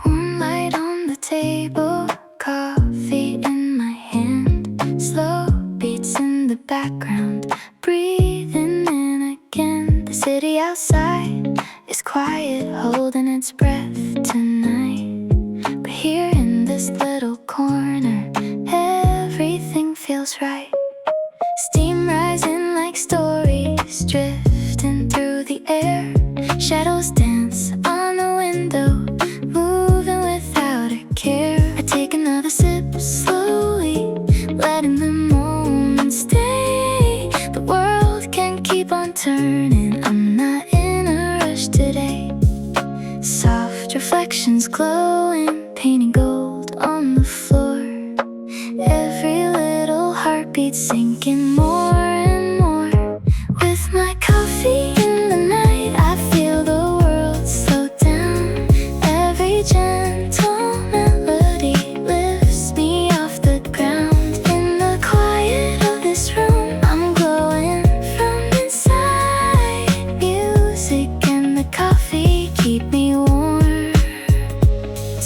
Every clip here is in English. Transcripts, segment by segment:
Warm light on the table, coffee in my hand, slow beats in the background, breathing in again. The city outside is quiet, holding its breath tonight. But here in this little corner, everything feels right. Steam rising like stories, drifting through the air. Shadows dance on the window, moving without a care. I take another sip slowly, letting the moment stay. The world can keep on turning, I'm not in a rush today. Soft reflections glowing, painting gold on the floor. Every little heartbeat sinking more and more. With my coffee in the night, I feel the world slow down. Every gentle melody lifts me off the ground. In the quiet of this room, I'm glowing from inside. Music and the coffee keep me warm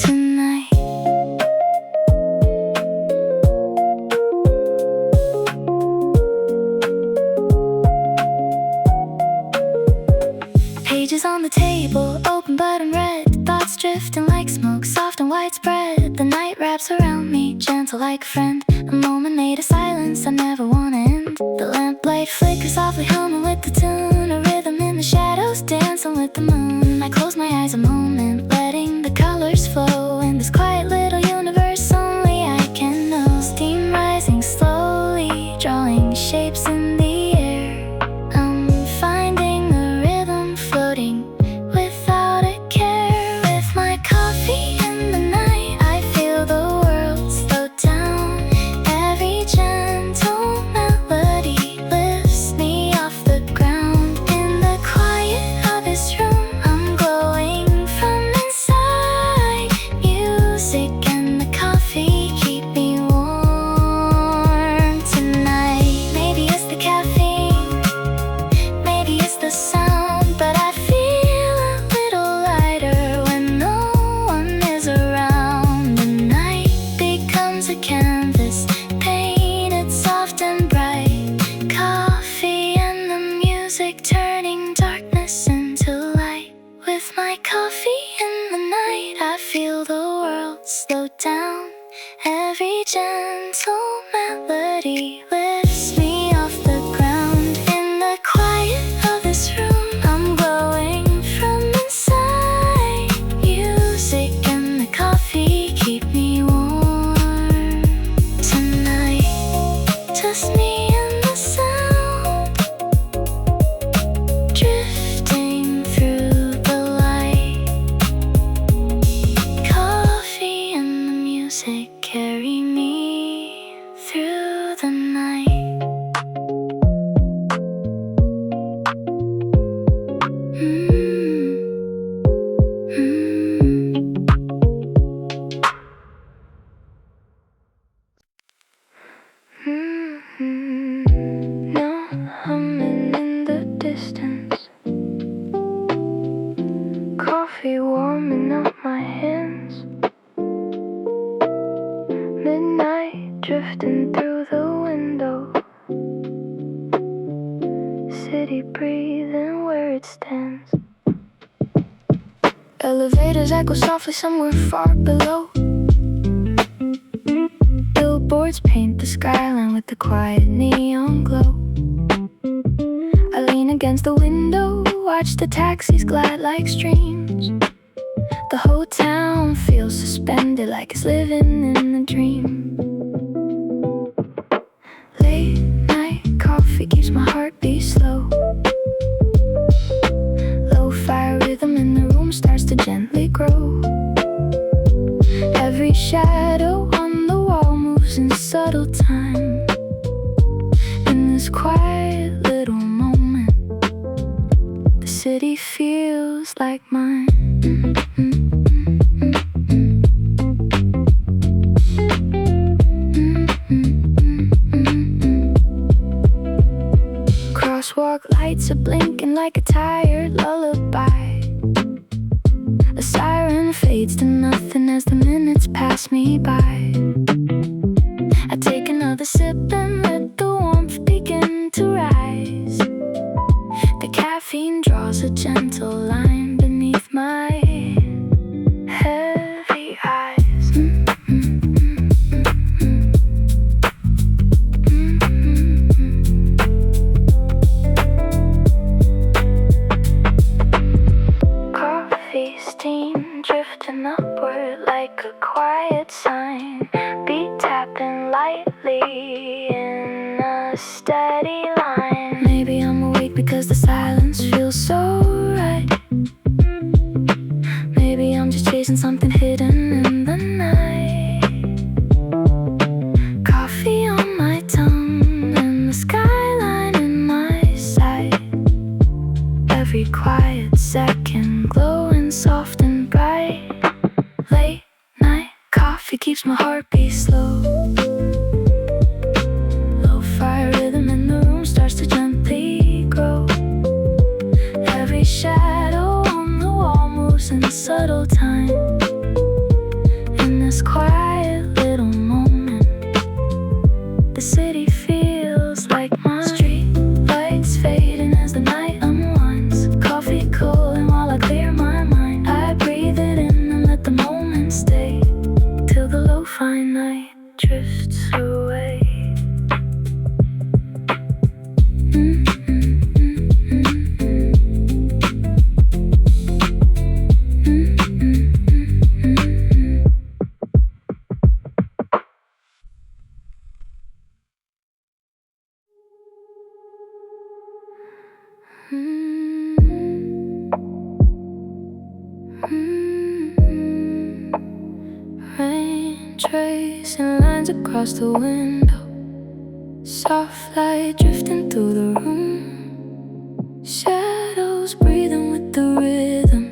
tonight. Pages on the table, open but unread. Thoughts drifting like smoke, soft and widespread. The night wraps around me, gentle like a friend. A moment made of silence I never wanna end. The lamplight flickers softly, humming with the tune. A rhythm in the shadows, dancing with the moon. I close my eyes a moment, letting the colors flow. In this quiet little universe only I can know. Steam rising slowly, drawing shapes in the air. I'm finding a rhythm floating without a care. With my coffee in the night, I feel the world slow down. Every gentle melody lifts me off the ground. In the quiet of this room, I'm glowing from inside. Music and the coffee keep me warm tonight. Maybe it's the caffeine, maybe it's the sound, but I feel a little lighter when no one is around. The night becomes a canvas, painted soft and bright. Coffee and the music turning darkness into light. With my coffee in the night, I feel the world slow down. Every gentle melody lifts me off the ground. In the quiet of this room, I'm glowing from inside. Music and the coffee keep me warm tonight. Just me and the sound, drifting through the light. Coffee and the music carry me through the night. Now humming in the distance, coffee warming up my hands. Midnight drifting through the window, city breathing where it stands. Elevators echo softly somewhere far below. Billboards paint the skyline with the quiet neon glow. I lean against the window, watch the taxis glide like streams. The whole town feels suspended, like it's living in a dream. Late night coffee keeps my heartbeat slow. Lo-fi rhythm in the room starts to gently grow. Every shadow on the wall moves in subtle time. In this quiet little moment, the city feels like mine. Crosswalk lights are blinking like a tired lullaby. A siren fades to pass me by. I take another sip and let the warmth begin to rise. The caffeine draws a gentle line beneath my heavy eyes. Coffee steam drifting upward like a quiet sign. Beat tapping lightly in a steady line. Maybe I'm awake because the silence feels so right. Maybe I'm just chasing something hidden in the night. Coffee on my tongue and the skyline in my sight. Every quiet second glowing soft and bright. Late night coffee keeps my heartbeat slow. Lo-fi rhythm in the room starts to gently grow. Every shadow on the wall moves in subtle time. In this quiet little moment, the city feels like mine. Street lights fading as the night unwinds. Coffee cooling while I clear my mind. I breathe it in and let the moment stay till the lo-fi night drifts away. Rain tracing lines across the window. Soft light drifting through the room. Shadows breathing with the rhythm.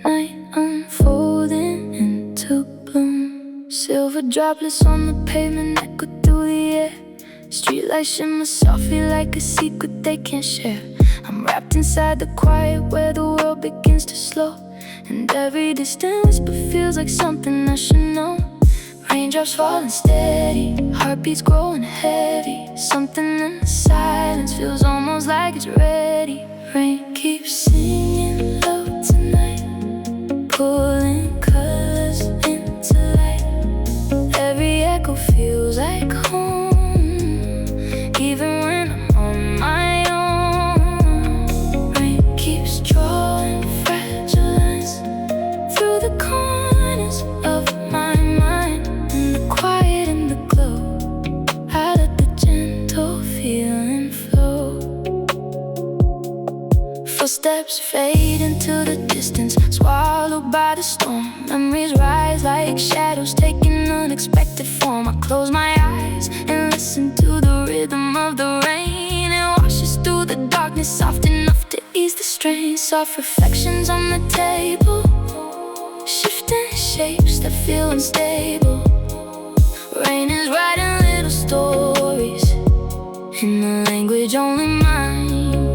Night unfolding into bloom. Silver droplets on the pavement echo through the air. Streetlights shimmer softly like a secret they can't share. I'm wrapped inside the quiet where the world begins to slow. And every distant whisper feels like something I should know. Raindrops falling steady, heartbeats growing heavy. Something in the silence feels almost like it's ready. Rain keeps singing low tonight, pulling colors into light. Every echo feels like home, even when I'm on my own. Rain keeps drawing fragile lines through the corners of my mind. In the quiet and the glow, I let the gentle feeling flow. Footsteps fade into the distance, swallowed by the storm. Memories rise like shadows, taking unexpected form. I close my eyes and listen to the rhythm of the rain. It washes through the darkness, soft enough to ease the strain. Soft reflections on the table, shifting shapes that feel unstable. Rain is writing little stories in the language only mine.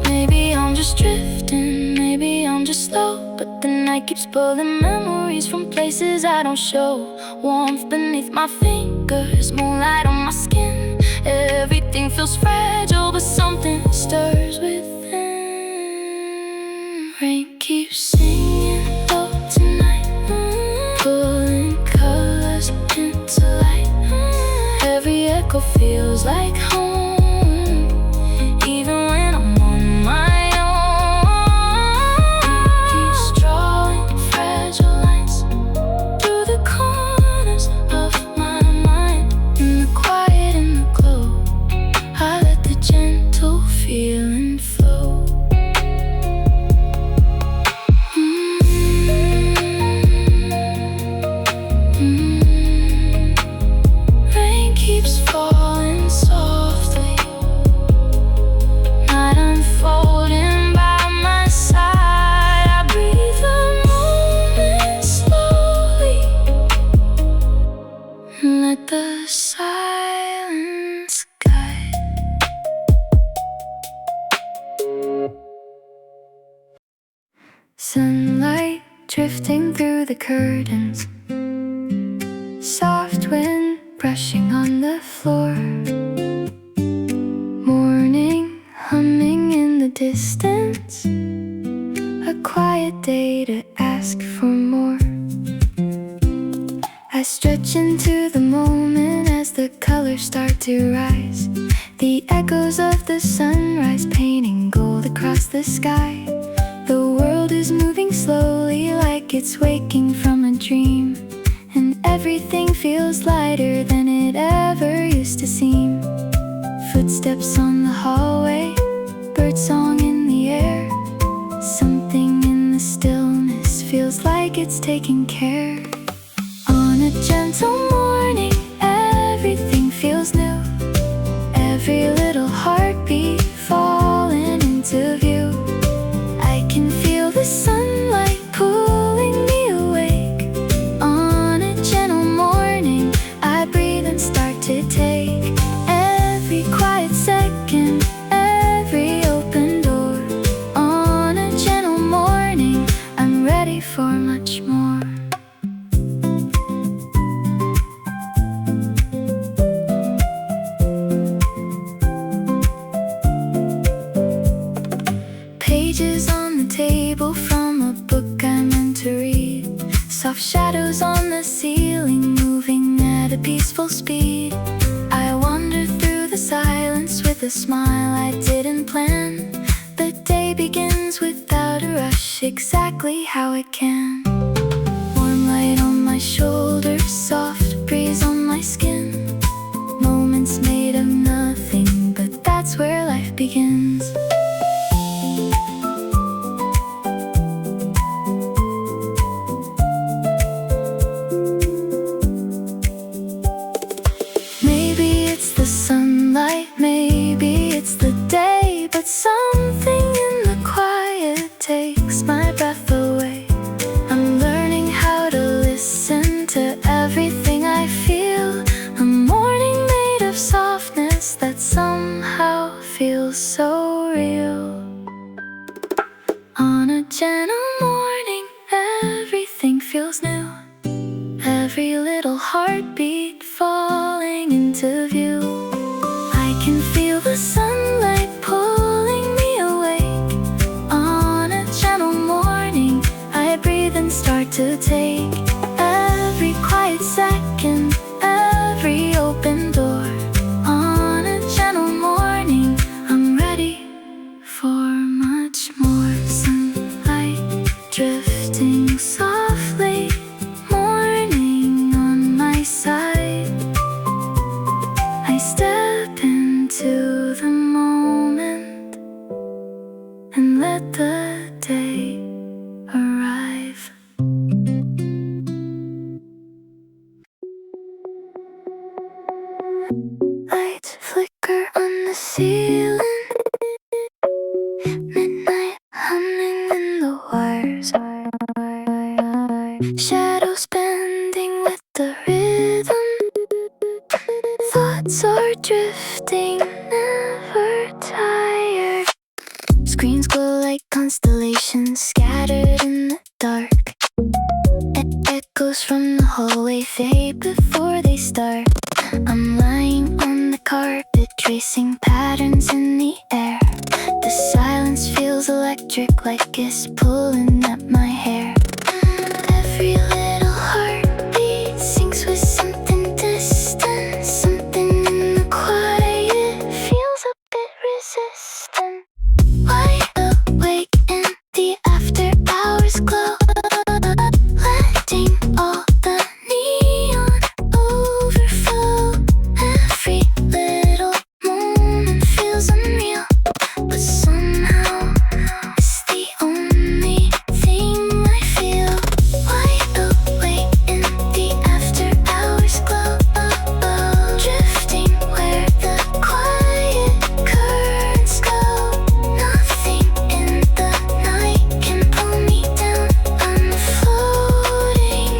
Maybe I'm just drifting, maybe I'm just slow, but the night keeps pulling memories from places I don't show. Warmth beneath my fingers, moonlight on my skin. Everything feels fragile, but something stirs within. Rain keeps singing low tonight, pulling colors into light. Every echo feels like home, even when I'm on my own. It keeps drawing fragile lines through the corners of my mind. In the quiet and the glow, I let the gentle feeling flow. Rain keeps falling softly, night unfolding by my side. I breathe the moment slowly and let the silence guide. Sunlight drifting through the curtains. Soft wind brushing on the floor. Morning humming in the distance. A quiet day to ask for more. I stretch into the moment as the colors start to rise. The echoes of the sunrise painting gold across the sky. The world is moving slowly like it's waking from a dream. And everything feels lighter than it ever used to seem. Footsteps on the hallway, birdsong in the air. Something in the stillness feels like it's taking care. On a gentle morning, everything feels new. Every little heartbeat falling into view. I can feel the sunlight pulling me awake. On a gentle morning, I breathe and start to take every quiet second, every open door. On a gentle morning, I'm ready for much more. Pages on the table from a book I meant to read. Soft shadows on the ceiling moving at a peaceful speed. I wander through the silence with a smile I didn't plan. The day begins without a rush, exactly how it can. Warm light on my shoulder, soft breeze on my skin. Moments made of nothing, but that's where life begins. Maybe it's the sunlight, maybe it's the day, but something in the quiet takes my breath away. I'm learning how to listen to everything I feel. A morning made of softness that somehow feels so real. On a gentle morning, everything feels new. Every little heartbeat falling into view. I can feel the sunlight pulling me awake. On a gentle morning, I breathe and start to take every quiet second, every open door. On a gentle morning, I'm ready for much more. Sunlight drifting softly, morning on my side. I step into the moment and let the day arrive. Lights flicker on the ceiling. Midnight humming in the wires. Shadows bending with the rhythm. Thoughts are drifting, never tired. Screens glow like constellations scattered in the dark. Echoes from the hallway fade before they start. I'm lying on the carpet, tracing patterns in the air. The silence feels electric, like it's pulling at my hair. Every little heartbeat syncs with something distant. Something in the quiet feels a bit resistant. Wide awake in the after hours glow, letting all the neon overflow. Every little moment feels unreal, but somehow it's the only thing I feel. Wide awake in the after hours glow, drifting where the quiet currents go. Nothing in the night can pull me down. I'm floating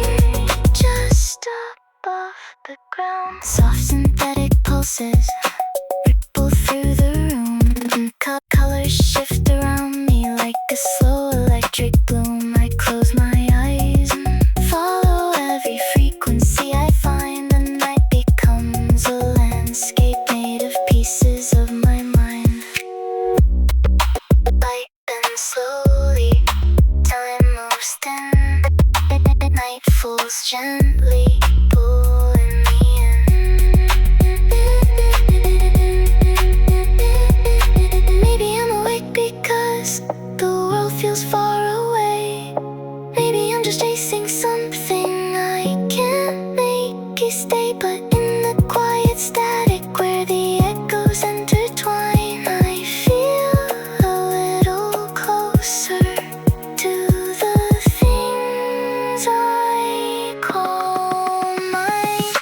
just above the ground. Soft synthetic pulses ripple through the room. Colors shift around me like a slow electric bloom. I close my eyes gently pulling me in. Maybe I'm awake because the world feels far away. Maybe I'm just chasing something I can't make you stay. But in the quiet static where the echoes intertwine, I feel a little closer to the things I call mine.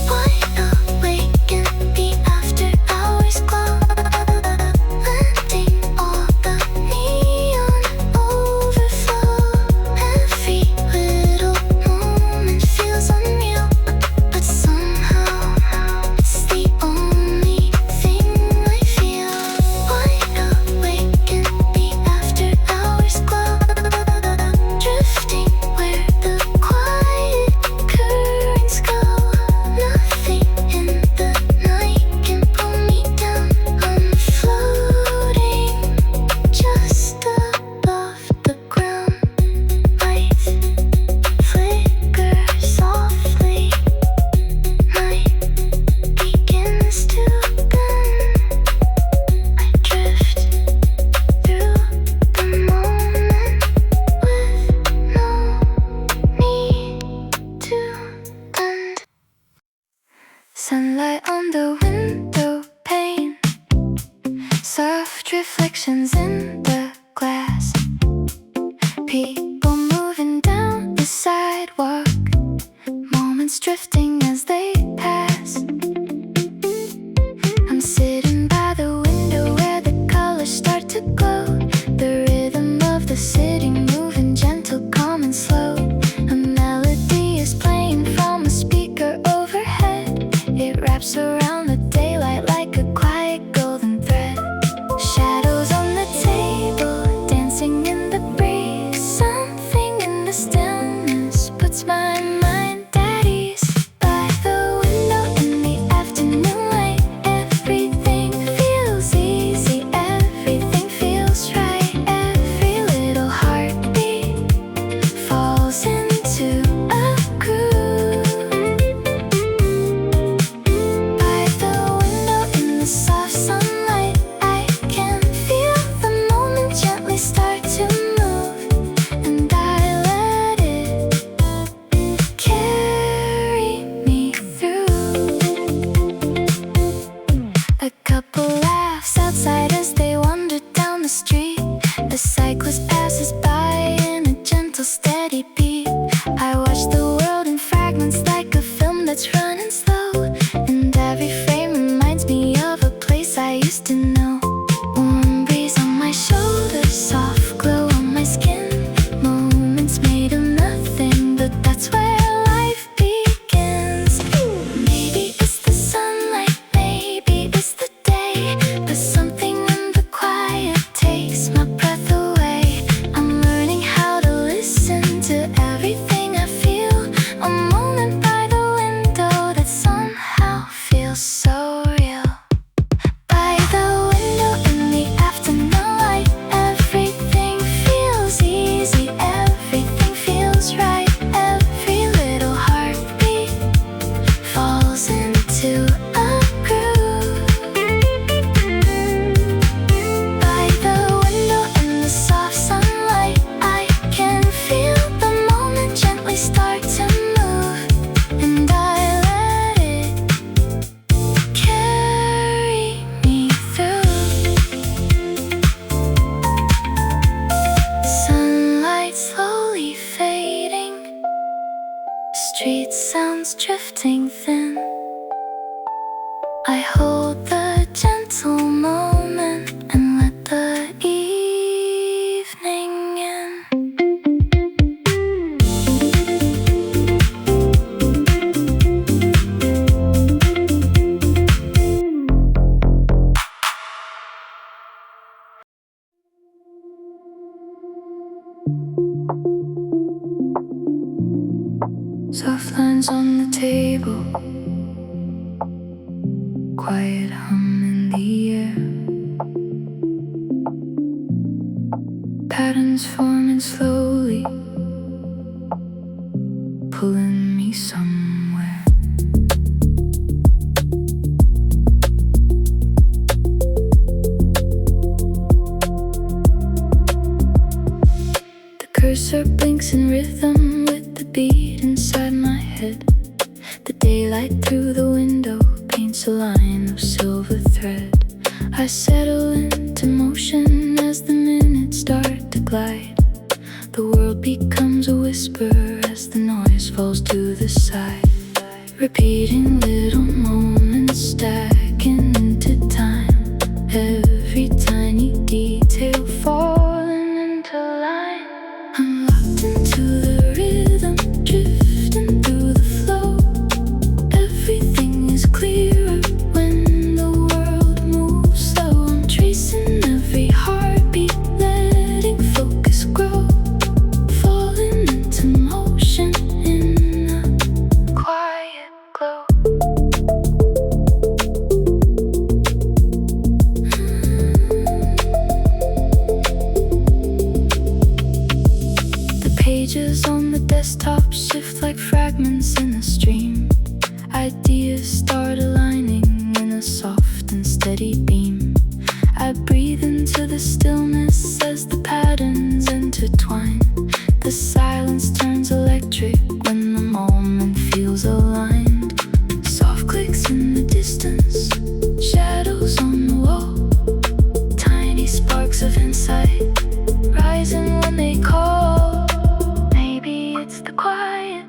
Wide awake in the after hours glow, letting all the neon overflow. Every little moment feels unreal, but somehow it's the only thing I feel. Wide awake in the after hours glow, drifting where the quiet currents go. Nothing in the night can pull me down. I'm floating just above the ground. Lights flicker softly. Night begins to bend. I drift through the moment with no need to bend. Sunlight on the window pane, soft reflections in the glass. People moving down the sidewalk, moments drifting as they pass. I'm sitting by the window where the colors start to glow. The rhythm of the city moving gentle, calm and slow. A melody is playing from a speaker overhead. It wraps around the daylight like a quiet golden thread. Shadows on the table, dancing in the breeze. Something in the stillness puts my mind at ease. By the window in the afternoon light, everything feels easy, everything feels right. Every little heartbeat falls into a groove. By the window in the soft sunlight, I can feel the moment gently start to move, and I let it carry me through. A couple laughs outside as they wander down the street. A cyclist passes by in a gentle, steady beat. I watch the world in fragments like a film that's running slow, and every frame reminds me of a place I used to know. Warm breeze on my shoulder, soft glow on my skin. Moments made of nothing, but that's where life begins. Maybe it's the sunlight, maybe it's the day, but something in the quiet takes my breath away. I'm learning how to listen to everything I feel. A moment by the window that somehow feels so real. By the window in the afternoon light, everything feels easy, everything feels right. Every little heartbeat falls into a groove. By the window in the soft sunlight, I can feel the moment gently start to move, and I let it carry me through. Sunlight slowly fading, street sounds drifting thin. I hold the gentle moment and let the evening in. Soft lines on the table, quiet hum in the air. Patterns forming slowly, pulling me somewhere. The cursor blinks in rhythm with the beat inside my head. The daylight through the window paints a line of silver thread. I settle into motion as the minutes start to glide. The world becomes a whisper as the noise falls to the side. Repeating little moments stacking into time. Every tiny detail falling into line. I'm locked into the rhythm, drifting through the flow. Everything is clearer when the world moves slow. I'm tracing every heartbeat, letting focus grow. Falling into motion in a quiet glow. The pages on the desktop shift like fragments in a stream. Ideas start aligning in a soft and steady beam. I breathe into the stillness as the patterns intertwine. The silence turns electric when the moment feels aligned. Soft clicks in the distance, shadows on the wall. Tiny sparks of insight rising when they call. Maybe it's the quiet,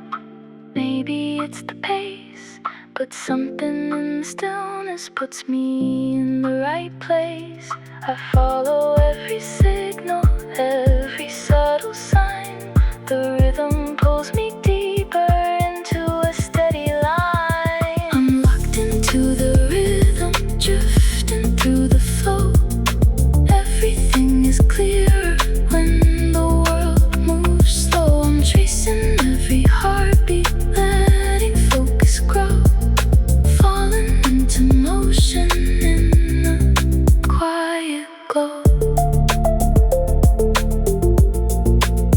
maybe it's the pace, but something in the stillness puts me in the right place. I follow every signal, every subtle sign. The rhythm pulls me deeper into a steady line. I'm locked into the rhythm, drifting through the flow. Everything is clearer when the world moves slow. I'm tracing every heartbeat, letting focus grow. Falling into motion in a quiet glow.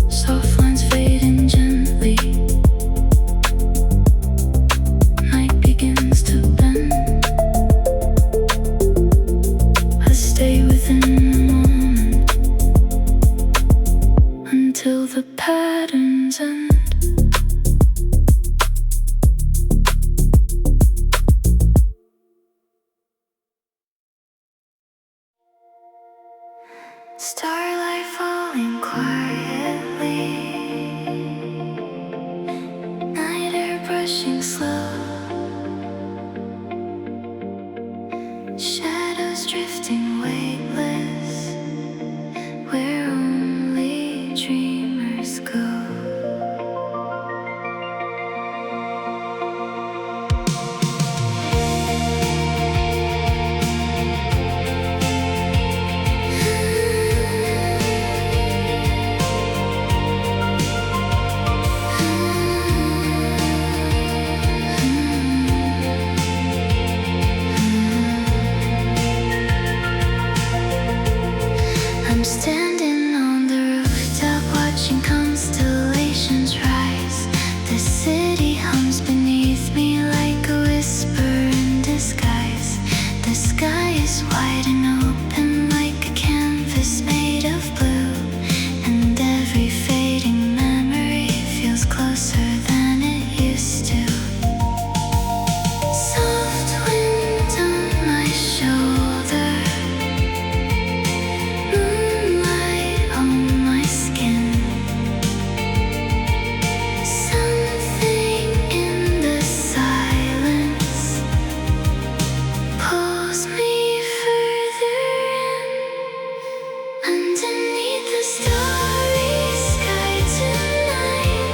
Soft lines fading gently. Night begins to bend. I stay within the moment until the patterns end. Starlight falling quietly. Night air brushing slow. Shadows drifting weightless, where only dreamers go. I'm standing on the rooftop watching constellations rise. The city hums beneath me like a whisper in disguise. The sky is wide and open like a canvas made of blue. And every fading memory feels closer than it used to. Soft wind on my shoulder. Moonlight on my skin. Something in the silence pulls me further in. Underneath the starry sky tonight,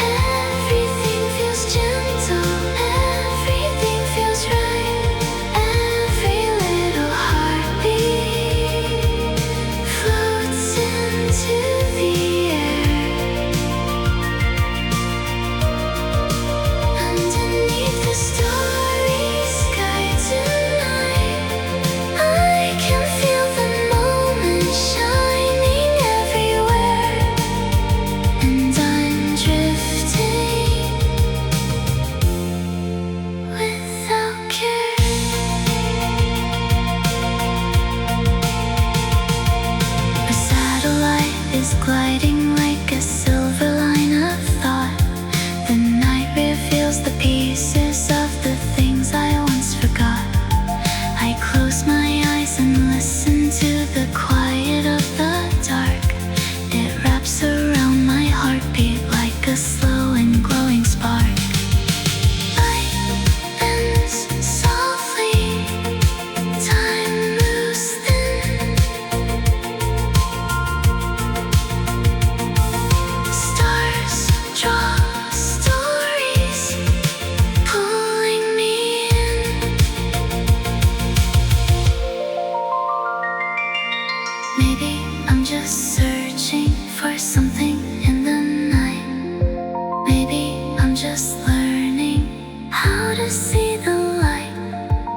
everything feels gentle, everything feels right. Every little heartbeat floats into the air. Underneath the starry sky tonight, I can feel the moment shining everywhere. And I'm drifting is gliding like a silver line of thought. The night reveals the pieces of the things I once forgot. I close my eyes and listen to the quiet of the dark. It wraps around my heartbeat like a slow and glowing spark. Light bends softly, time moves thin. Stars draw stories, pulling me in. Maybe I'm just searching for something in the night. Maybe I'm just learning how to see the light.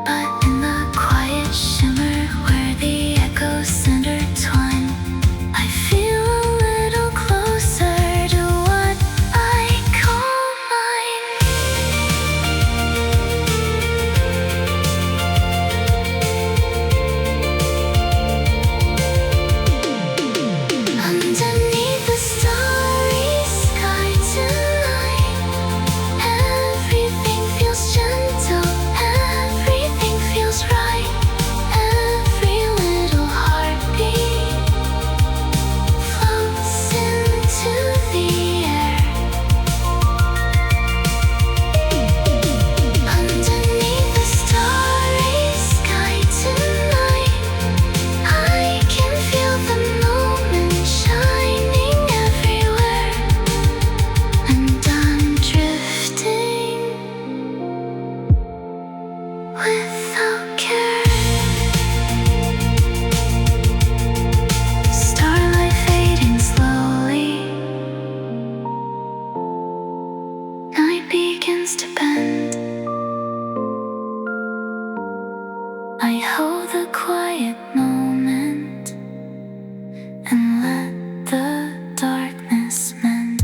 But in the quiet shimmer where the echoes intertwine, I feel a little closer to what I call mine. Underneath the starry sky tonight, everything feels gentle, everything feels right. Every little heartbeat floats into the air. Underneath the starry sky tonight, I can feel the moment shining everywhere. And I'm drifting without care. Starlight fading slowly, night begins to bend. I hold the quiet moment and let the darkness mend.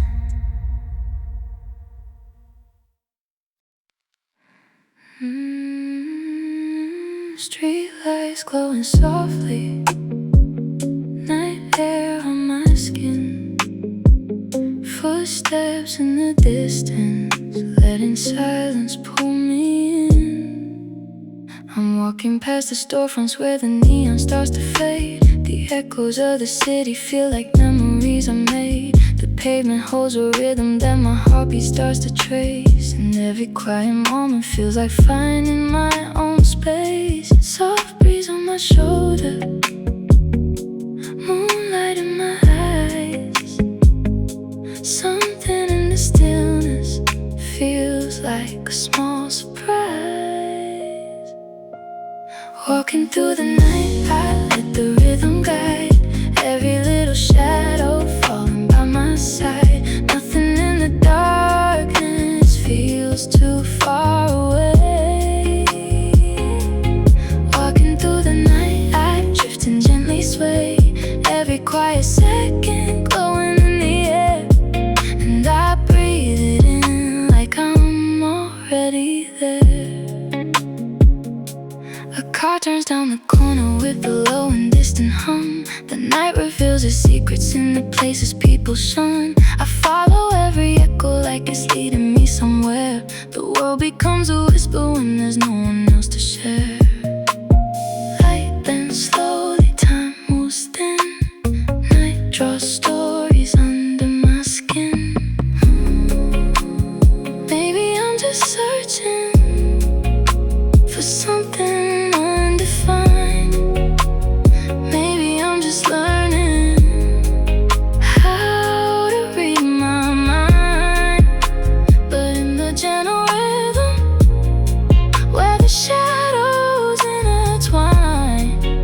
Streetlights glowing softly, night air on my skin. Footsteps in the distance, letting silence pull me in. I'm walking past the storefronts where the neon starts to fade. The echoes of the city feel like memories I made. The pavement holds a rhythm that my heartbeat starts to trace. And every quiet moment feels like finding my own space. Soft breeze on my shoulder, moonlight in my eyes. Something in the stillness feels like a small surprise. Walking through the night, I let the rhythm guide. Every little shadow falling by my side. Nothing in the darkness feels too far away. Walking through the night, I drift and gently sway. Every quiet second glowing in the air. And I breathe it in like I'm already there. A car turns down the corner with a low and distant hum. The night reveals its secrets in the places people shun. I follow every echo like it's leading me somewhere. The world becomes a whisper when there's no one else to share. Light bends slowly, time moves thin. Night draws stories under my skin. Maybe I'm just searching for something undefined. Maybe I'm just learning how to read my mind. But in the gentle rhythm where the shadows intertwine,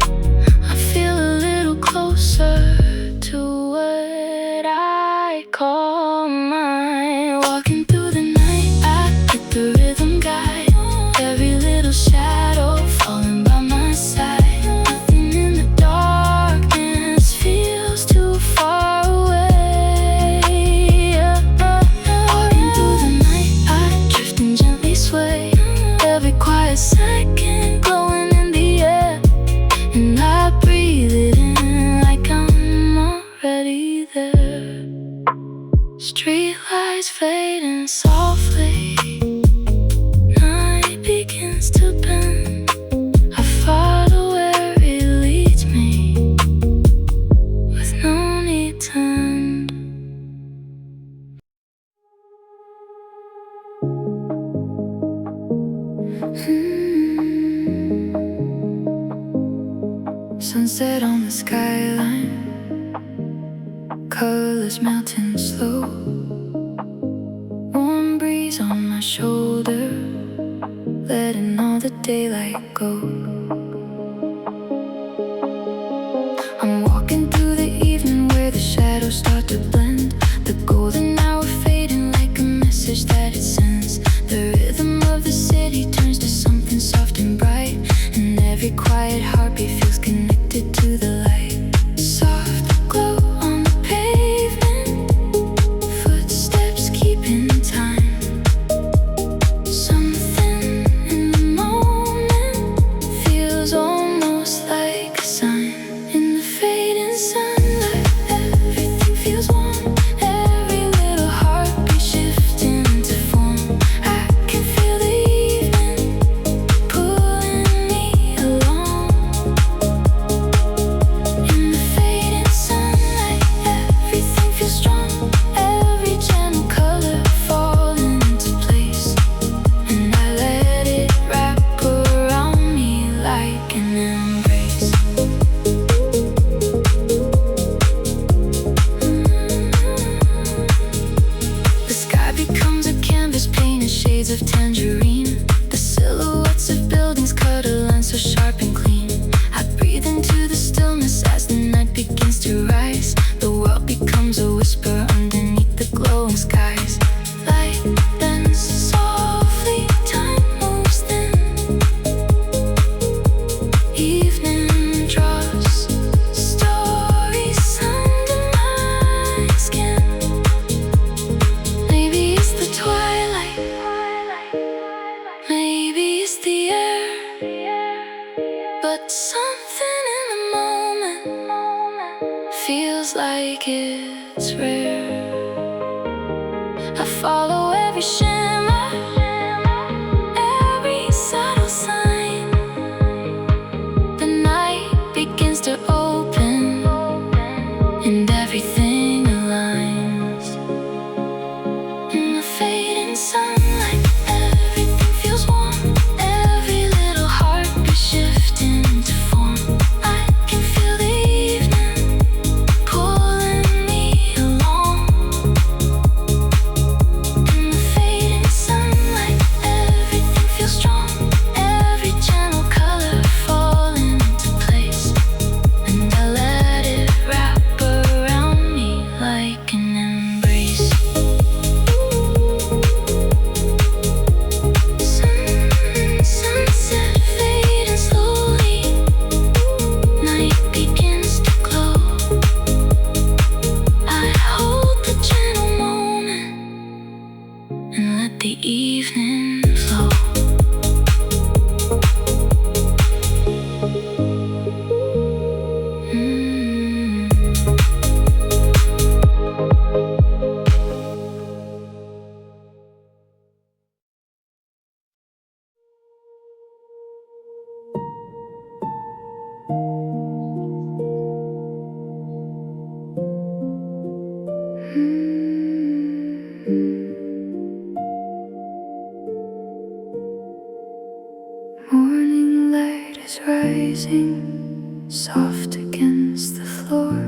I feel a little closer to what lights fading softly. Night begins to bend. I follow where it leads me, with no need to end. Sunset on the skyline, colors melting slow. Warm breeze on my shoulder, letting all the daylight go. I'm walking through the evening where the shadows start to blend. The golden hour fading like a message that it sends. The rhythm of the city turns to something soft and bright, and every quiet heartbeat feels connected to the light. Soft glow on the pavement, footsteps keeping time. Something in the moment feels almost like a sign. In the fading sunlight, everything feels warm. Every little heartbeat shifting into form. I can feel the evening pulling me along. In the fading sunlight, everything feels strong. Every gentle color falling into place, and I let it wrap around me like an embrace. The sky becomes a canvas painted shades of tangerine. The silhouettes of buildings cut a line so sharp and clean. I breathe into the stillness as the night begins to rise. The world becomes a whisper underneath the glowing skies. Light dances softly, time moves thin. Evening draws stories under my skin. Maybe it's the twilight, maybe it's the air, but something in the moment feels like it's rare. I follow every shimmer, every subtle sign. The night begins to open, and everything aligns. In the fading sunlight, everything feels warm. Every little heartbeat shifting into form. I can feel the evening pulling me along. In the fading sunlight, everything feels strong. Every gentle color falling into place, and I let it wrap around me like an embrace. Sunset fading slowly, night begins to glow. I hold the gentle moment and let the evening flow. Morning light is rising, soft against the floor.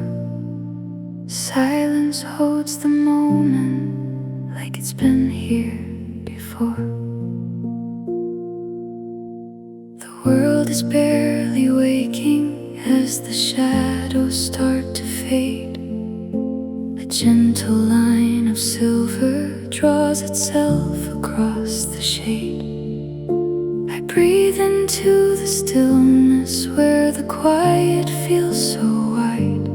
Silence holds the moment like it's been here before. The world is barely waking as the shadows start to fade. A gentle line of silver draws itself across the shade. I breathe into the stillness where the quiet feels so wide,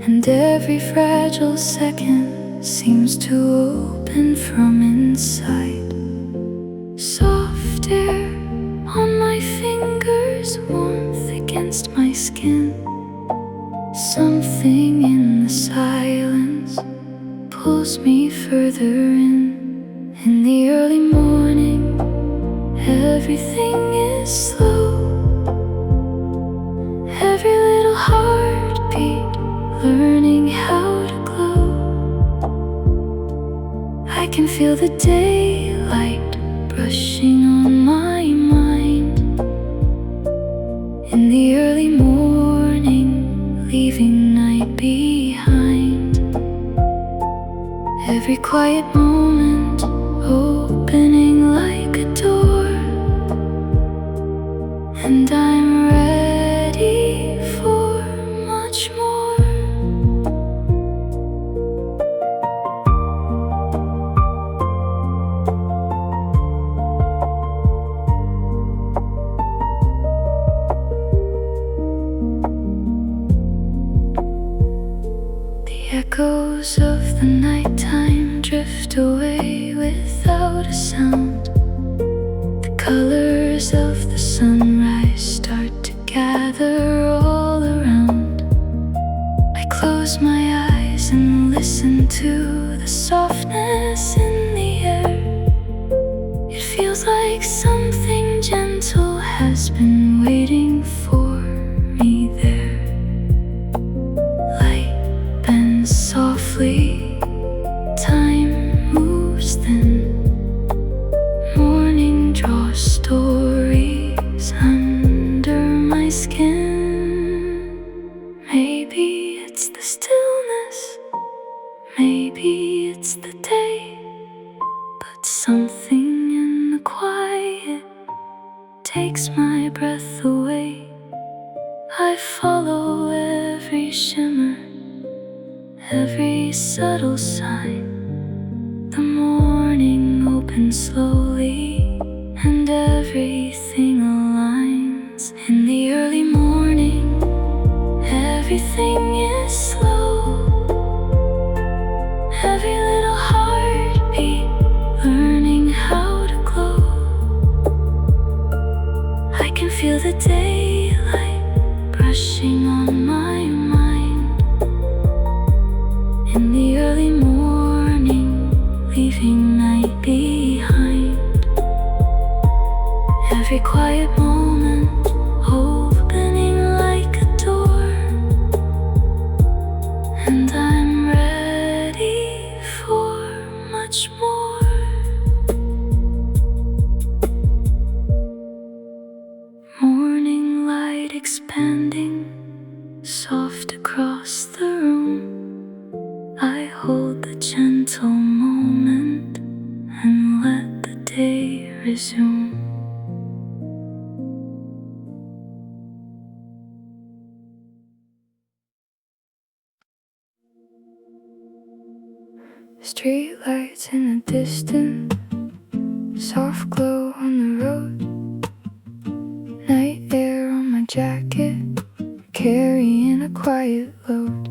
and every fragile second seems to open from inside. Soft air on my fingers, warmth against my skin. Something in the silence pulls me further in. In the early morning, everything is slow. Every little heartbeat learning how to glow. I can feel the daylight brushing on my mind. In the early morning, leaving night behind. Every quiet moment opening like a door. And I'm ready for much more. The echoes of the nighttime drift away without a sound. The colors of the sunrise start to gather all around. I close my eyes and listen to the softness in the air. It feels like something gentle has been waiting for me there. Light bends softly, time moves thin. Morning draws stories under my skin. Maybe it's the stillness, maybe it's the day, but something in the quiet takes my breath away. I follow every shimmer, every subtle sign. The morning opens slowly, and everything aligns. In the early morning, everything is slow. Every little heartbeat learning how to glow. I can feel the daylight brushing on my mind. In the early morning, leaving night behind. Every quiet moment opening like a door. And I'm ready for much more. Morning light expanding, soft across the room. I hold the gentle moment and let the day resume. Street lights in the distance, soft glow on the road. Night air on my jacket, carrying a quiet load.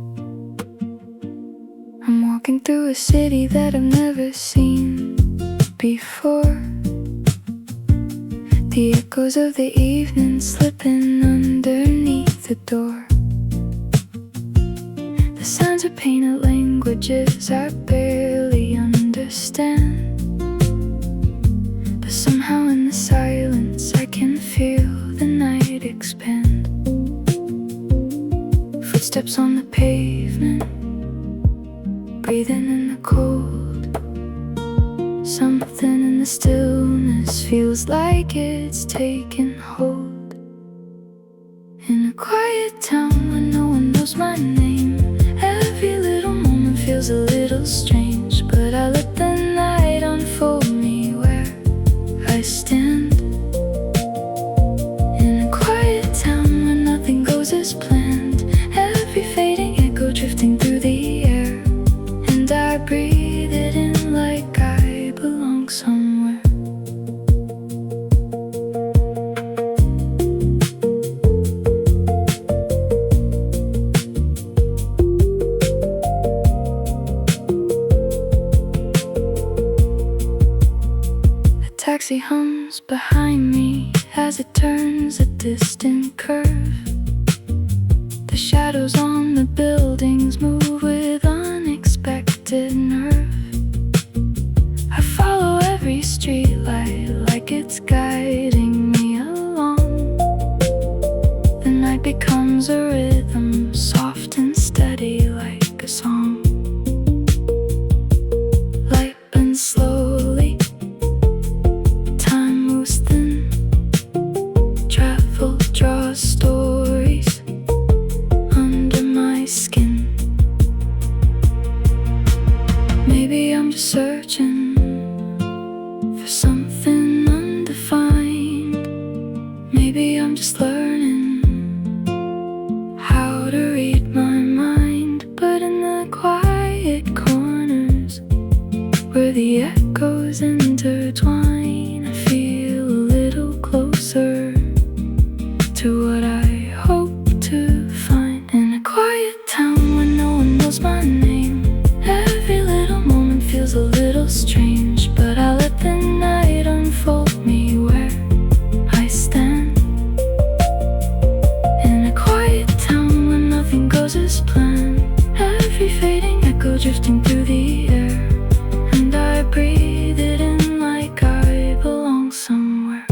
I'm walking through a city that I've never seen before. The echoes of the evening slipping underneath the door. The sounds are painted languages I barely understand, but somehow in the silence I can feel the night expand. Footsteps on the pavement, breathing in the cold. Something in the stillness feels like it's taking hold. In a quiet town where no one knows my name, every little moment feels a little strange, but I let the night unfold me where I stand. In a quiet town where nothing goes as planned, every fading echo drifting through the air, and I breathe it in like I belong somewhere. Taxi hums behind me as it turns a distant curve. The shadows on the buildings move with unexpected nerve. like it's guiding me along. The night becomes a rhythm, soft and steady like a song. Light bends slowly, time moves thin. Travel draws stories under my skin. Maybe I'm just searching for something undefined. Maybe I'm just learning how to read my mind. But in the quiet corners where the echoes intertwine, I feel a little closer to what I hope to find. In a quiet town where no one knows my name, every little moment feels a little strange. But I let the night unfold me where I stand. In a quiet town where nothing goes as planned, every fading echo drifting through the air, and I breathe it in like I belong somewhere.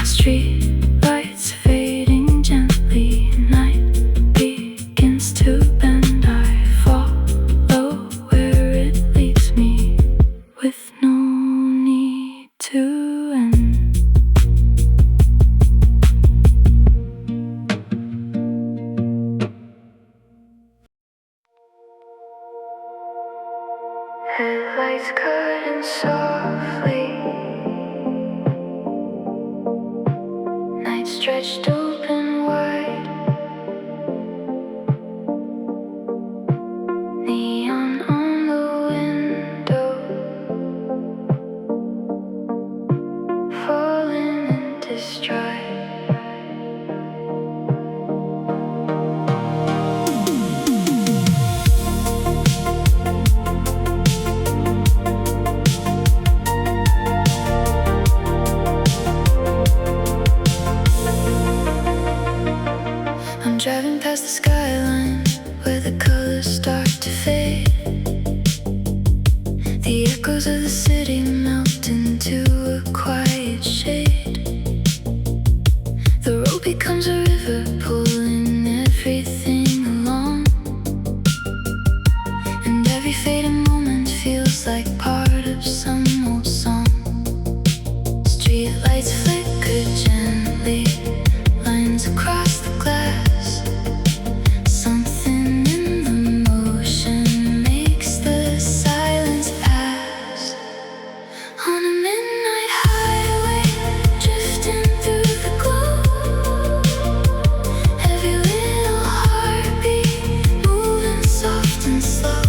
Street lights fading gently, night begins to bend. I follow where it leads me with no need to end. Headlights cutting softly, night stretched open wide. Neon on the window, falling into stride. I'm driving past the skyline where the colors start to fade. The echoes of the city melt into a quiet shade. The road becomes a river, pulling everything along, and every fading moment feels like part of some old song. Streetlights flicker gently, lines across the glass. Something in the motion makes the silence pass. On a midnight highway, drifting through the glow, every little heartbeat moving soft and slow.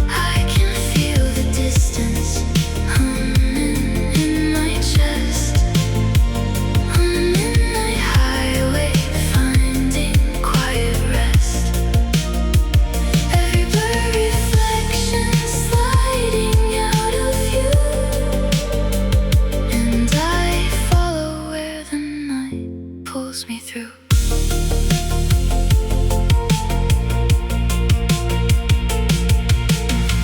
I can feel the distance humming in my chest. On a midnight highway, finding quiet rest. Every blurred reflection sliding out of view, and I follow where the night pulls me through.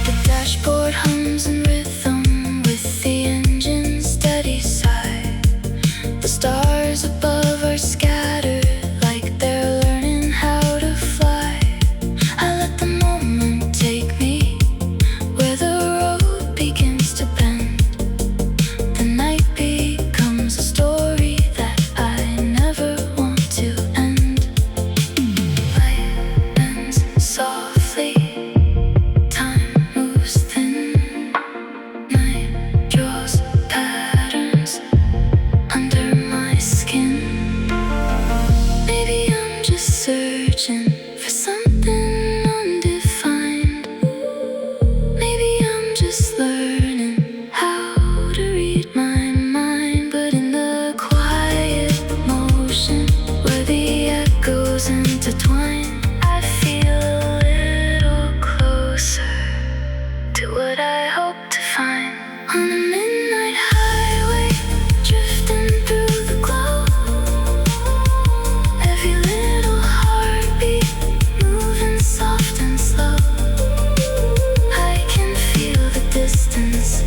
The dashboard hums in rhythm with the engine's steady sigh. The stars above are scattered like they're learning how to fly. I let the moment take me where the road begins to bend. The night becomes a story that I never want to end. Light bends softly, time moves thin. Night draws patterns under my skin. Maybe I'm just searching for something undefined. Maybe I'm just learning how to read my mind. But in the quiet motion where the echoes intertwine, I feel a little closer to what I hope to find. On a midnight highway, drifting through the glow, every little heartbeat moving soft and slow. I can feel the distance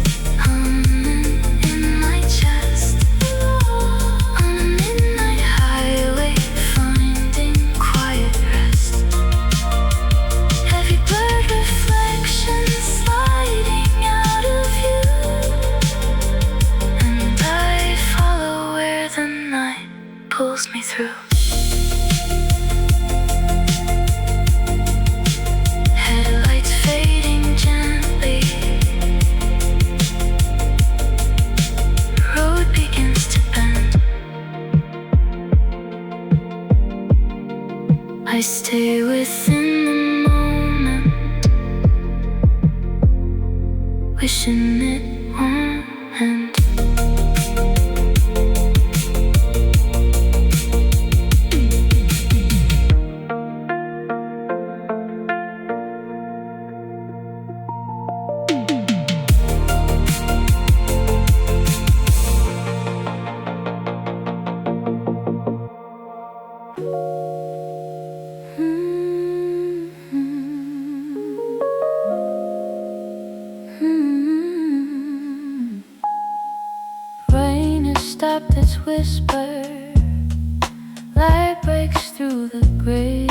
I stay within the moment, wishing it won't end. Stopped its whisper, light breaks through the gray.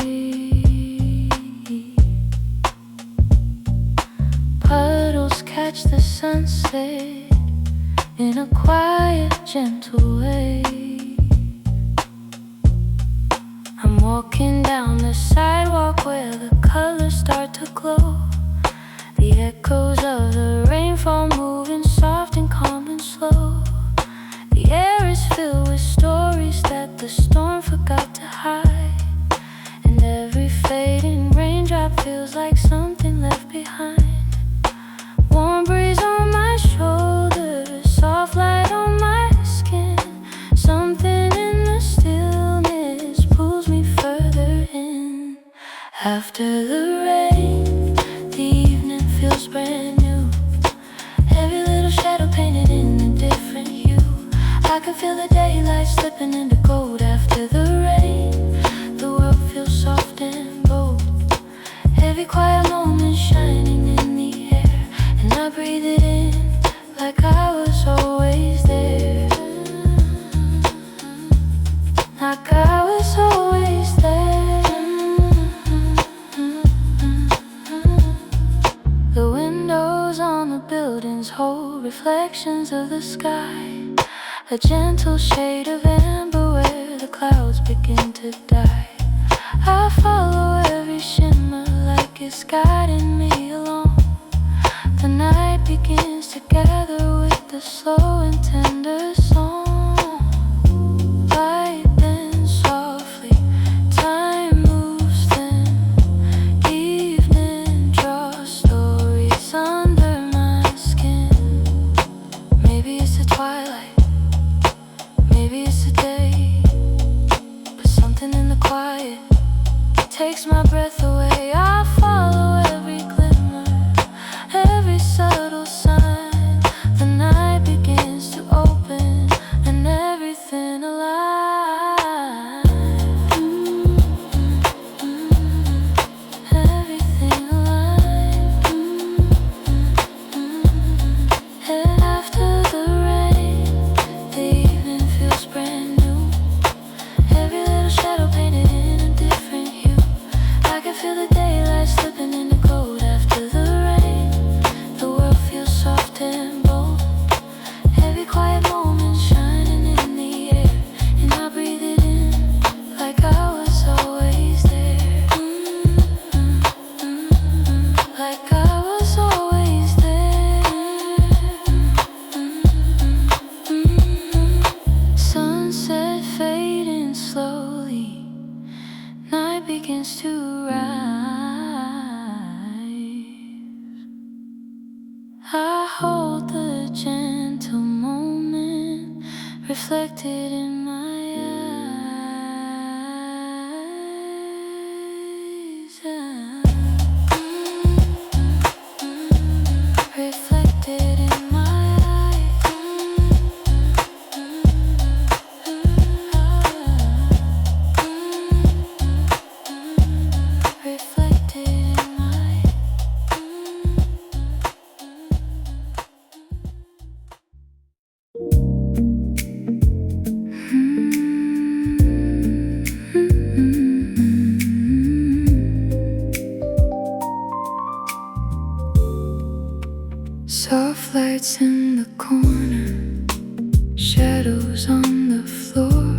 Puddles catch the sunset in a quiet, gentle way. I'm walking down the sidewalk where the colors start to glow. The echoes of the rainfall moving soft and calm and slow. The air is filled with stories that the storm forgot to hide, and every fading raindrop feels like something left behind. Warm breeze on my shoulders, soft light on my skin. Something in the stillness pulls me further in. After the rain, the evening feels brand new. Every little shadow painted in a different hue. I can feel the daylight slipping into gold. After the rain, the world feels soft and bold. Every quiet moment shining in the air, and I breathe it in like I was always there. Like I was always there. The windows on the buildings hold reflections of the sky. A gentle shade of amber where the clouds begin to die. I follow every shimmer like it's guiding me along. The night begins to gather with the slow and tender song. Light then softly, time moves then. Evening draws stories under my skin. Maybe it's the twilight, maybe it's a day, but something in the quiet takes my breath away. I follow every glimmer, every subtle sign. The night begins to open and everything alive. Everything alive. And after the rain, the evening feels brand new. Every little shadow painted in a different hue. I can feel the daylight slipping into gold. After the rain, the world feels soft and bold. Every quiet moment shining in the air, and I breathe it in like I was always there. Like I was always there. Sunset fading slowly, night begins to rise. I hold the gentle moment reflected in my eyes. Reflected in my eyes. Reflected in my soft lights in the corner, shadows on the floor.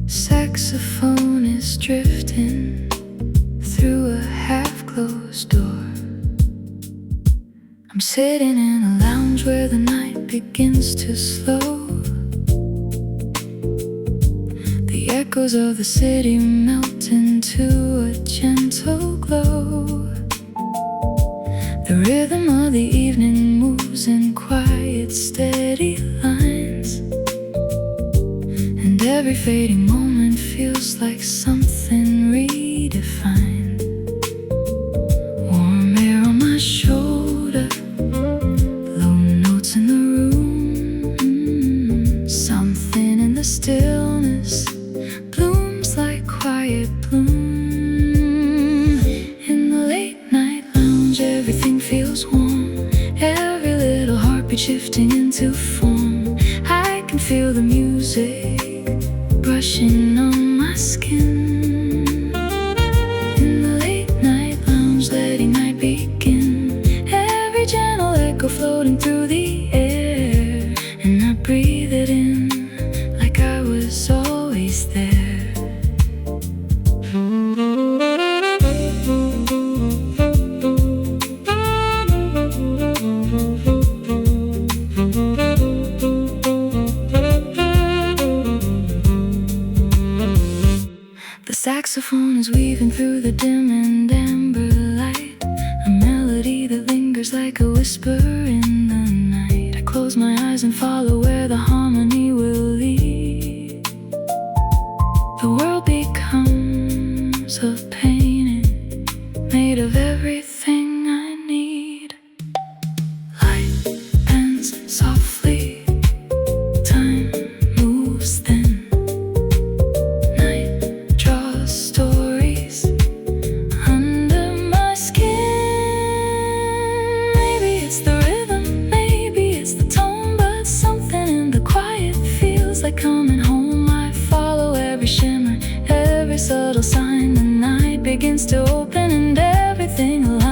Saxophone is drifting through a half-closed door. I'm sitting in a lounge where the night begins to slow. The echoes of the city melt into a gentle glow. The rhythm of the evening moves in quiet, steady lines, and every fading moment feels like something redefined. Warm air on my shoulder, low notes in the room. Something in the stillness blooms like quiet bloom. In the late night lounge, everything feels warm. Every little heartbeat shifting into form. I can feel the music brushing on my skin. In the late night lounge, letting night begin. Every gentle echo floating through the air, and I breathe it in like I was always there. The saxophone is weaving through the dim and amber light, a melody that lingers like a whisper in the night. I close my eyes and follow where the harmony will lead. The world becomes a painting made of everything I need. Light bends softly, time moves thin. Stories under my skin. Maybe it's the rhythm, maybe it's the tone, but something in the quiet feels like coming home. I follow every shimmer, every subtle sign. The night begins to open and everything aligns.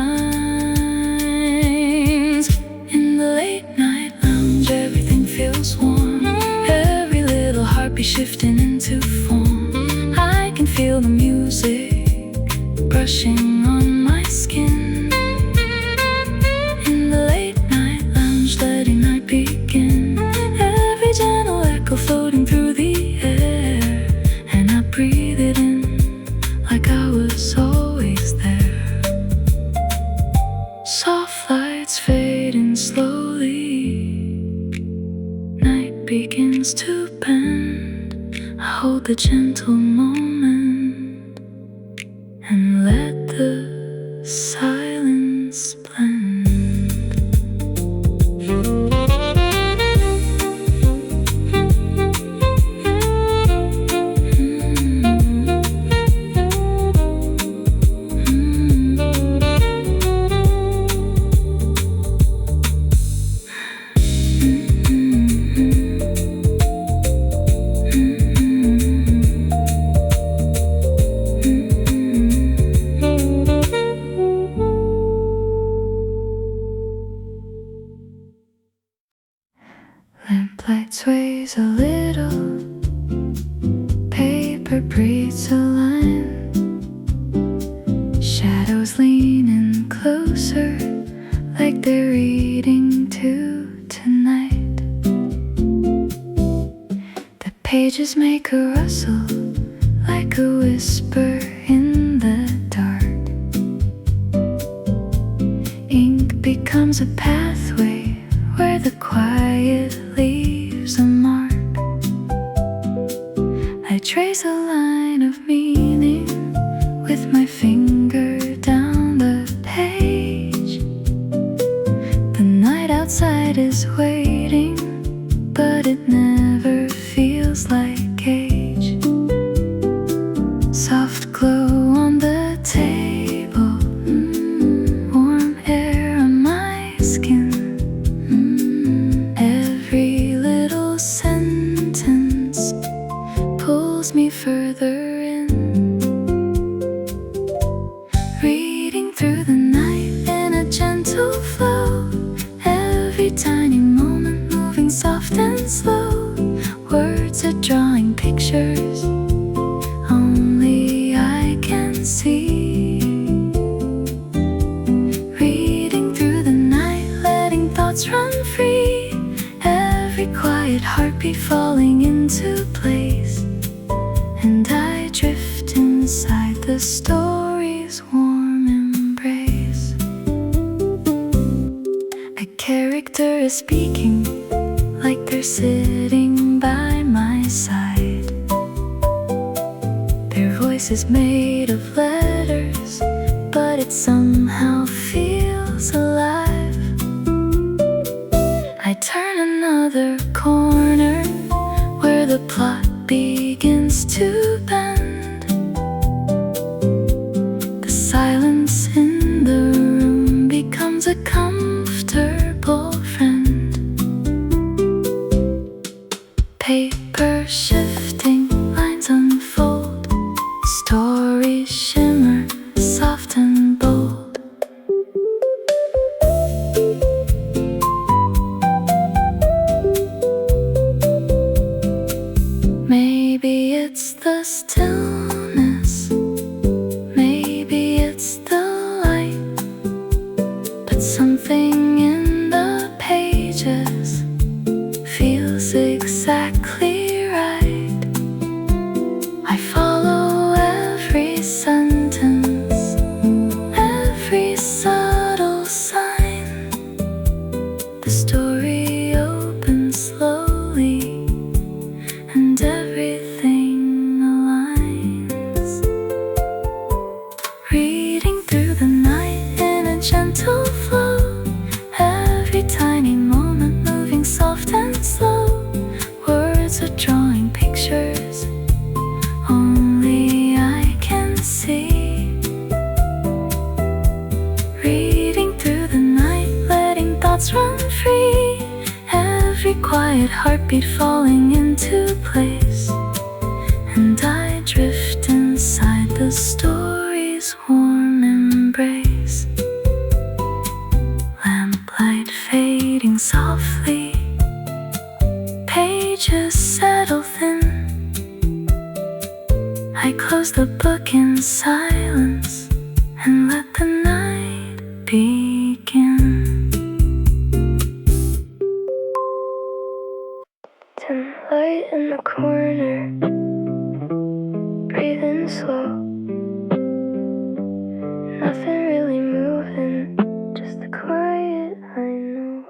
In the late night lounge, everything feels warm. Every little heartbeat shifting into form. I can feel the music brushing on my skin. In the late night lounge, letting night begin. Every gentle echo floating through the air, and I breathe it in like I was always there. Soft lights fading slowly, night begins to bend. I hold the gentle moment and let the silence blend. Lamplight sways a little, paper breathes a line. Shadows leaning closer, like they're reading to tonight. The pages make a rustle, like a whisper in the dark. Ink becomes a pathway where the quiet leaves a mark. I trace a line of meaning with my finger down the page. The night outside is waiting, but it never feels like age. Soft glow on the table, warm air on my skin. Every little sentence pulls me further in. Reading through the night in a gentle flow, every tiny moment moving soft and slow. Words are drawing pictures only I can see. Reading through the night, letting thoughts run free. Every quiet heartbeat falling into place, and the story's warm embrace. A character is speaking like they're sitting by my side. Their voice is made of letters, but it somehow feels alive. I turn another corner where the plot begins to bend. The silence in the room becomes a comfortable friend. Paper shifting, lines unfold, stories shimmer, soft and bold. Maybe it's the stillness, maybe it's the light, but something in the pages feels exactly right. I follow every sentence, every subtle sign. The story opens slowly and everything aligns. Reading through the night in a gentle flow, every tiny moment moving soft and slow. Words are drawing pictures only I can see. Reading through the night, letting thoughts run free. Every quiet heartbeat falling into place, and I drift inside the story's warm embrace. Lamplight fading softly, pages settle thin. I close the book in silence and let the night begin. Dim light in the corner, breathing slow. Nothing really moving, just the quiet I know.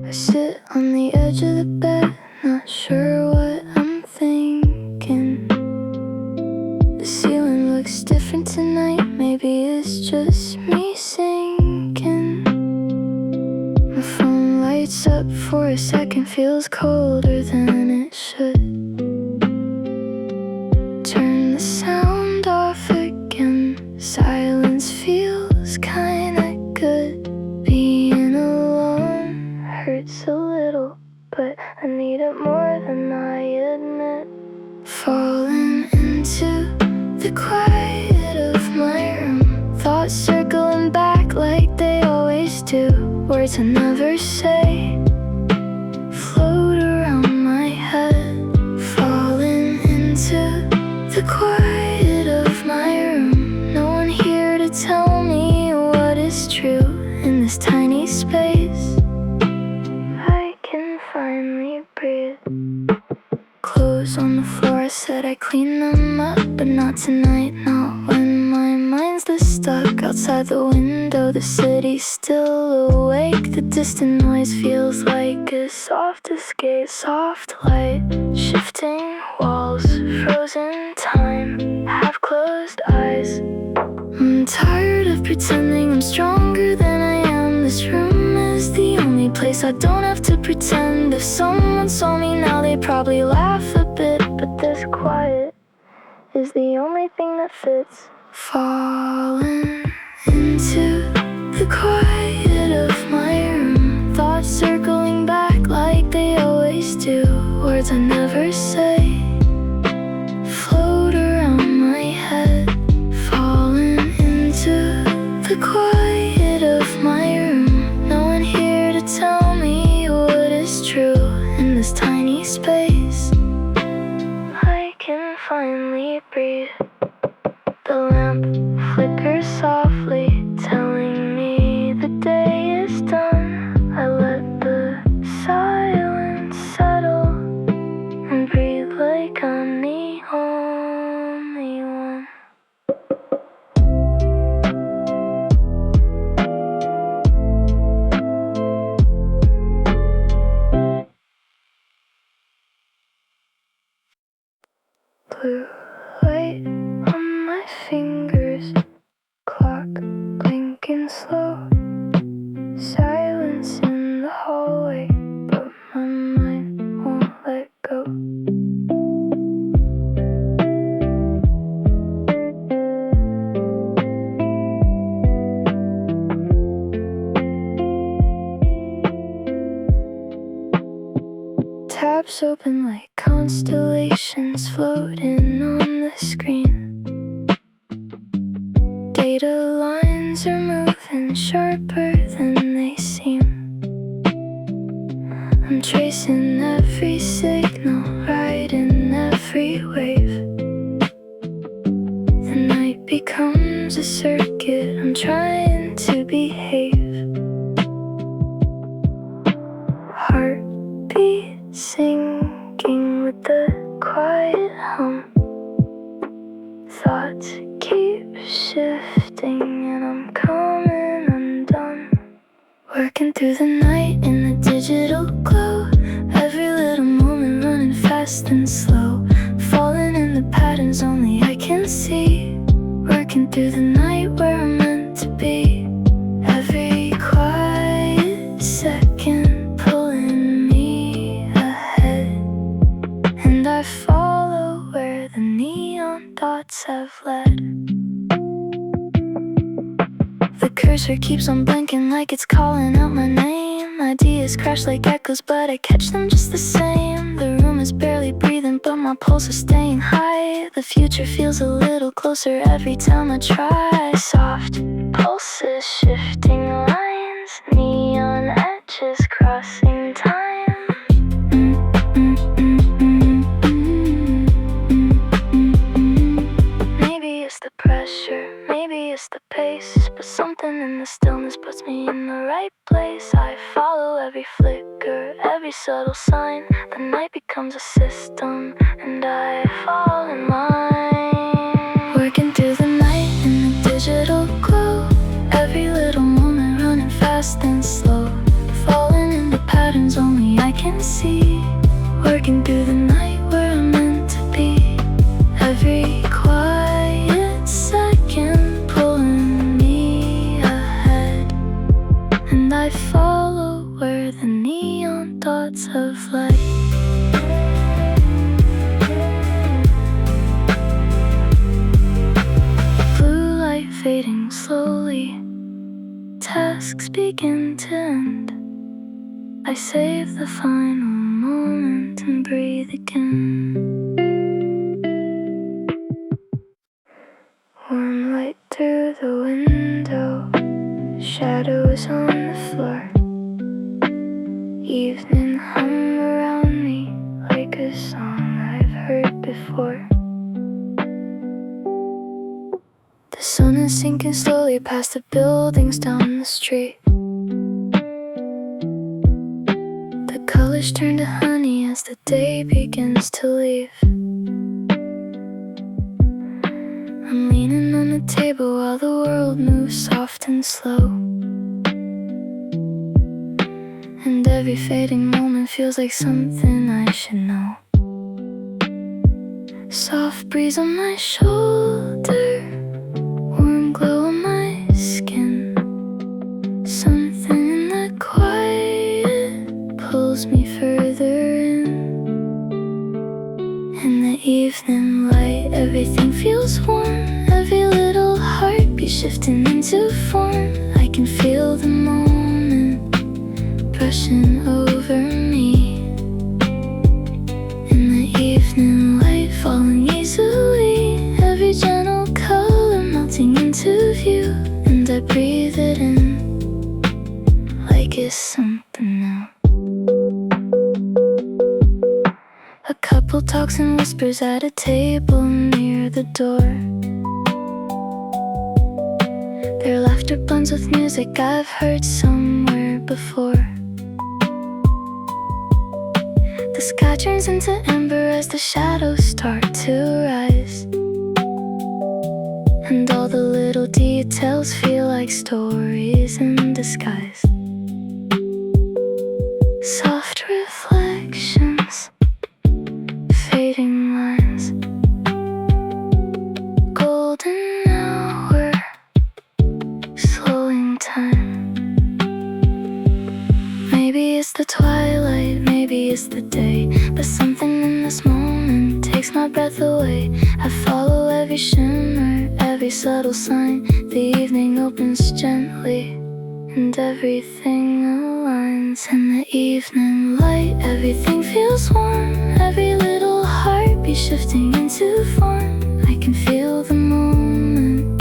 I sit on the edge of the bed, not sure what I'm thinking. The ceiling looks different tonight, maybe it's just me sinking. My phone lights up for a second, feels colder than it should. Turn the sound off again, silence feels kinda good. Being alone hurts a little, but I need it more than I admit. Falling into the quiet of my room, thoughts circling back like they always do. Words I never say float around my head. Falling into the quiet of my room, no one here to tell me what is true in this tiny space. I can finally breathe. Clothes on the floor, I said I clean them up, but not tonight, not when my mind's this stuck. Outside the window, the city's still awake. The distant noise feels like a soft escape. Soft light, shifting walls, frozen time, half-closed eyes. I'm tired of pretending I'm stronger than I am. This room is the only place I don't have to pretend. If someone saw me now, they'd probably laugh a bit, but this quiet is the only thing that fits. Falling into the quiet of my room, thoughts circling back like they always do. Words I never say float around my head. Falling into the quiet of my room, no one here to tell me what is true in this tiny space. I can finally breathe. The lamp flickers softly, telling me the fingers, clock blinking slow. Silence in the hallway, but my mind won't let go. Tabs open like constellations floating on the screen. Data lines are moving sharper than they seem. I'm tracing every signal, riding every wave. The night becomes a circuit, I'm trying to behave. Heartbeat sinking with the quiet hum. Thoughts keep shifting and I'm coming undone. Working through the night in the digital glow. Every little moment running fast and slow. Falling in the patterns only I can see. Working through the night where I'm meant to be. Every quiet second pulling me ahead. And I follow where the neon dots have led. The cursor keeps on blinking like it's calling out my name. Ideas crash like echoes, but I catch them just the same. The room is barely breathing, but my pulse is staying high. The future feels a little closer every time I try. Soft pulses, shifting lines, neon edges crossing time. Maybe it's the pressure, maybe it's the pace, but something in the stillness puts me in the right place. I follow every flicker, every subtle sign. The night becomes a system, and I fall in line. Working through the night in the digital glow. Every little moment running fast and slow. Falling in the patterns only I can see. Working through the night where I'm meant to be. Every quiet second pulling me ahead. And I follow where the neon dots have led. Blue light fading slowly. Tasks begin to end. I save the final moment and breathe again. Warm light through the window, shadows on the floor. Evening hum around me like a song I've heard before. The sun is sinking slowly past the buildings down the street. The colors turn to honey as the day begins to leave. I'm leaning on the table while the world moves soft and slow. And every fading moment feels like something I should know. Soft breeze on my shoulder, warm glow on my skin. Something in the quiet pulls me further in. In the evening light, everything feels warm. Every little heartbeat shifting into form. I can feel the moment brushing over me. In the evening light, falling easily. Every gentle color melting into view. And I breathe it in like it's something new. A couple talks and whispers at a table near the door. Their laughter blends with music I've heard somewhere before. The sky turns into ember as the shadows start to rise. And all the little details feel like stories in disguise. Soft reflections, fading lines, golden every subtle sign. The evening opens gently, and everything aligns. In the evening light, everything feels warm. Every little heartbeat shifting into form. I can feel the moment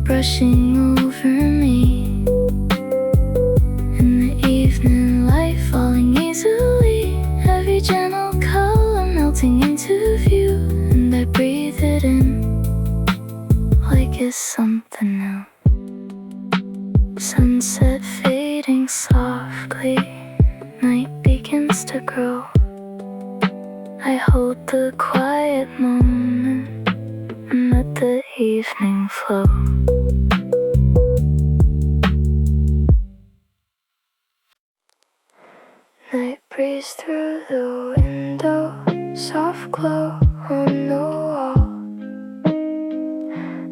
brushing over me. In the evening light, falling easily. Every gentle color melting into view, and I breathe it in like it's something new. Sunset fading softly, night begins to grow. I hold the quiet moment and let the evening flow. Night breeze through the window, soft glow on the wall.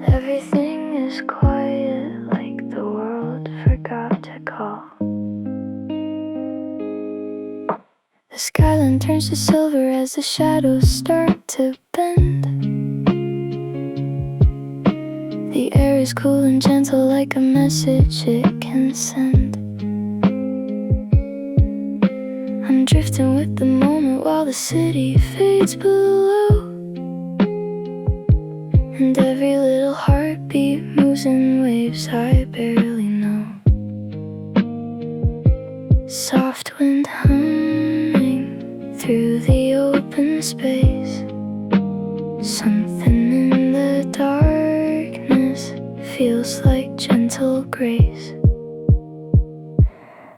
Everything is quiet like the world forgot to call. The skyline turns to silver as the shadows start to bend. The air is cool and gentle like a message it can send. I'm drifting with the moment while the city fades below, and every little heartbeat moves in waves I barely know. Soft wind humming through the open space. Something in the darkness feels like gentle grace.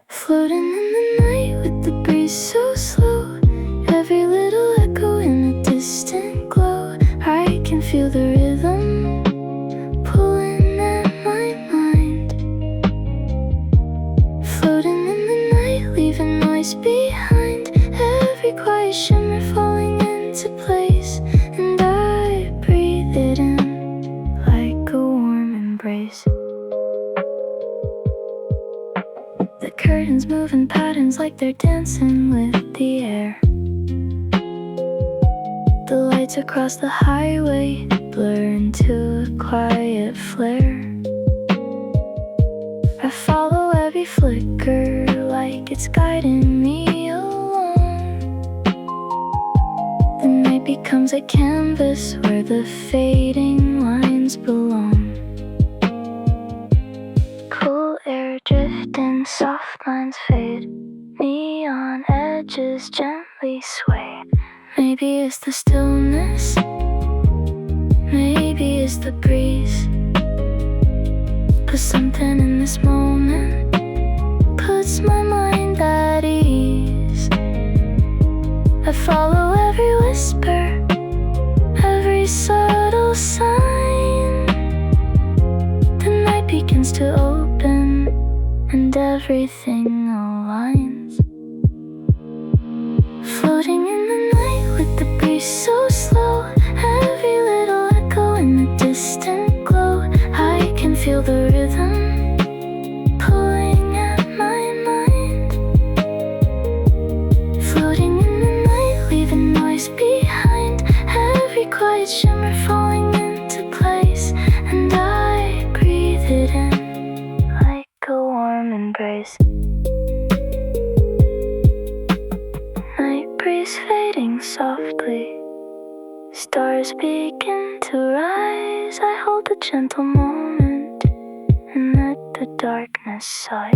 Floating in the night with the breeze so slow. Every little echo in a distant glow. I can feel the rhythm pulling at my mind. Floating in the night, leaving noise behind. Every quiet shimmer falling into place, and I breathe it in like a warm embrace. The curtains move in patterns like they're dancing with the air. The lights across the highway blur into a quiet flare. I follow every flicker like it's guiding me along. The night becomes a canvas where the fading lines belong. Cool air drifting, soft lines fade. Neon edges gently sway. Maybe it's the stillness, maybe it's the breeze, but something in this moment puts my mind at ease. I follow every whisper, every subtle sign. The night begins to open, and everything aligns. Floating in the night with the breeze so slow. Every little echo in the distant glow. I can feel the rhythm pulling at my mind. Floating in the night, leaving noise behind. Every quiet shimmer falling into place, and I breathe it in like a warm embrace. Night breeze fading softly, stars begin to rise. I hold the gentle moment and let the darkness sigh.